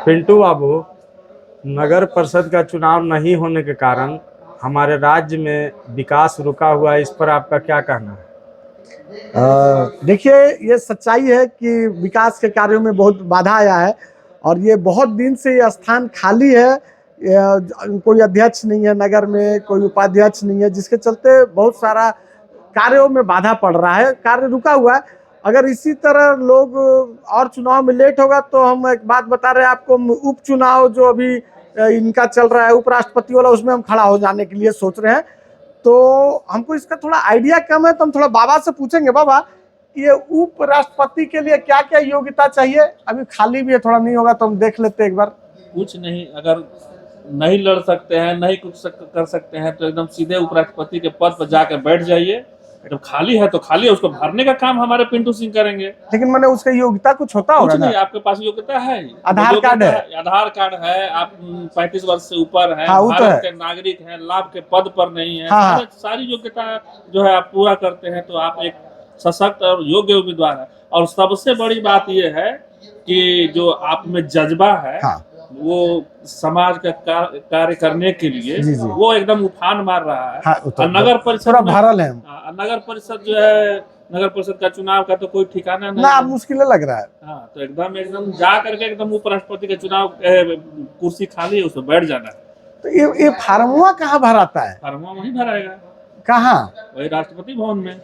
पिंटू बाबू, नगर परिषद का चुनाव नहीं होने के कारण हमारे राज्य में विकास रुका हुआ है, इस पर आपका क्या कहना है? देखिए, ये सच्चाई है कि विकास के कार्यों में बहुत बाधा आया है और ये बहुत दिन से ये स्थान खाली है। कोई अध्यक्ष नहीं है नगर में, कोई उपाध्यक्ष नहीं है, जिसके चलते बहुत सारा कार्यों में बाधा पड़ रहा है, कार्य रुका हुआ है। अगर इसी तरह लोग और चुनाव में लेट होगा तो हम एक बात बता रहे हैं आपको, उपचुनाव जो अभी इनका चल रहा है उपराष्ट्रपति वाला, उसमें हम खड़ा हो जाने के लिए सोच रहे हैं। तो हमको इसका थोड़ा आइडिया कम है, तो हम थोड़ा बाबा से पूछेंगे, बाबा ये उपराष्ट्रपति के लिए क्या क्या योग्यता चाहिए? अभी खाली भी है, थोड़ा नहीं होगा तो हम देख लेते एक बार। कुछ नहीं, अगर नहीं लड़ सकते हैं, नहीं कुछ कर सकते हैं तो एकदम सीधे उपराष्ट्रपति के पद पर जाकर बैठ जाइए। एकदम खाली है तो खाली है, उसको भरने का काम हमारे पिंटू सिंह करेंगे। लेकिन मैंने उसका योग्यता कुछ होता होगा ना? नहीं, आपके पास योग्यता है, आधार कार्ड है, आधार कार्ड है, आप 35 वर्ष से ऊपर है, हाँ, भारत के नागरिक हैं, लाभ के पद पर नहीं है, हाँ, सारी योग्यता जो है आप पूरा करते हैं तो आप एक सशक्त और योग्य उम्मीदवार है। और सबसे बड़ी बात यह है कि जो आप में जज्बा है, हाँ, वो समाज का कार्य करने के लिए वो एकदम उफान मार रहा है। हाँ, और नगर परिषद भरल है। नगर परिषद जो है, नगर परिषद का चुनाव का तो कोई ठिकाना नहीं ना, मुश्किल लग रहा है। हाँ, तो एकदम जा करके एकदम उपराष्ट्रपति के चुनाव कुर्सी खाली है, उसमें बैठ जाना है। तो ये फार्मुआ कहाँ भराता है? फार्मुआ वहीं भराएगा। कहाँ? वही राष्ट्रपति भवन में।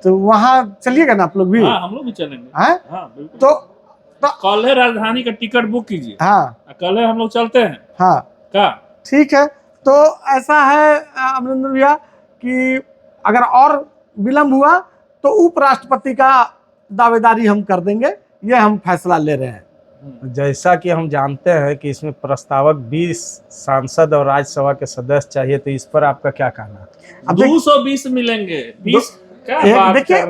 तो वहाँ चलिएगा ना आप लोग भी? हाँ, हम लोग भी चलेंगे। हाँ, बिल्कुल। तो कल है राजधानी का टिकट बुक कीजिए। हाँ, कल है हम लोग चलते हैं। हाँ, क्या ठीक है। तो ऐसा है अमरिंदर भैया कि अगर और विलम्ब हुआ तो उपराष्ट्रपति का दावेदारी हम कर देंगे, ये हम फैसला ले रहे हैं। जैसा कि हम जानते हैं कि इसमें प्रस्तावक 20 सांसद और राज्यसभा के सदस्य चाहिए, तो इस पर आपका क्या कहना है? अब 220 मिलेंगे। 20 देखिए,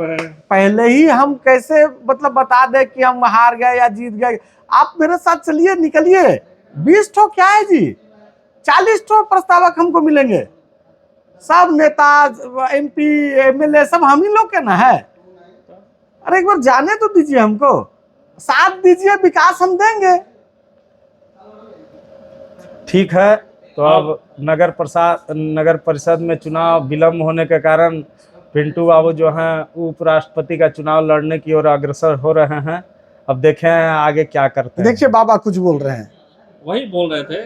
पहले ही हम कैसे मतलब बता दे कि हम हार गए या जीत गए? आप मेरे साथ चलिए, निकलिए। 20 ठो क्या है जी, 40 ठो प्रस्तावक हमको मिलेंगे। सब नेता, MP, MLA सब हम ही लोग के ना है। अरे एक बार जाने तो दीजिए हमको, साथ दीजिए, विकास हम देंगे। ठीक है, तो अब नगर परिषद में चुनाव विलम्ब होने के कारण पिंटू बाबू जो हैं उपराष्ट्रपति का चुनाव लड़ने की ओर अग्रसर हो रहे हैं। अब देखें आगे क्या करते हैं। देखिए, बाबा कुछ बोल रहे हैं। वही बोल रहे थे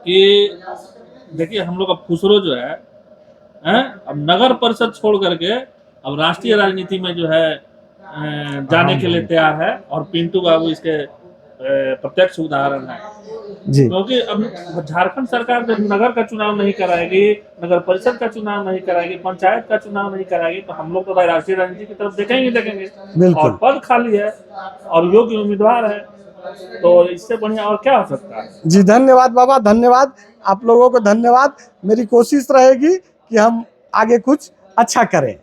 कि देखिए, हम लोग का फुसरो जो है अब नगर परिषद छोड़ करके अब राष्ट्रीय राजनीति में जो है जाने के लिए तैयार है, और पिंटू बाबू इसके प्रत्यक्ष उदाहरण है जी। क्योंकि अब झारखंड सरकार जब नगर का चुनाव नहीं कराएगी, नगर परिषद का चुनाव नहीं कराएगी, पंचायत का चुनाव नहीं कराएगी, तो हम लोग तो राष्ट्रीय राजनीति की तरफ देखेंगे। और पद खाली है और योग्य उम्मीदवार है, तो इससे बढ़िया और क्या हो सकता है। जी धन्यवाद बाबा, धन्यवाद आप लोगों को, धन्यवाद। मेरी कोशिश रहेगी कि हम आगे कुछ अच्छा करें।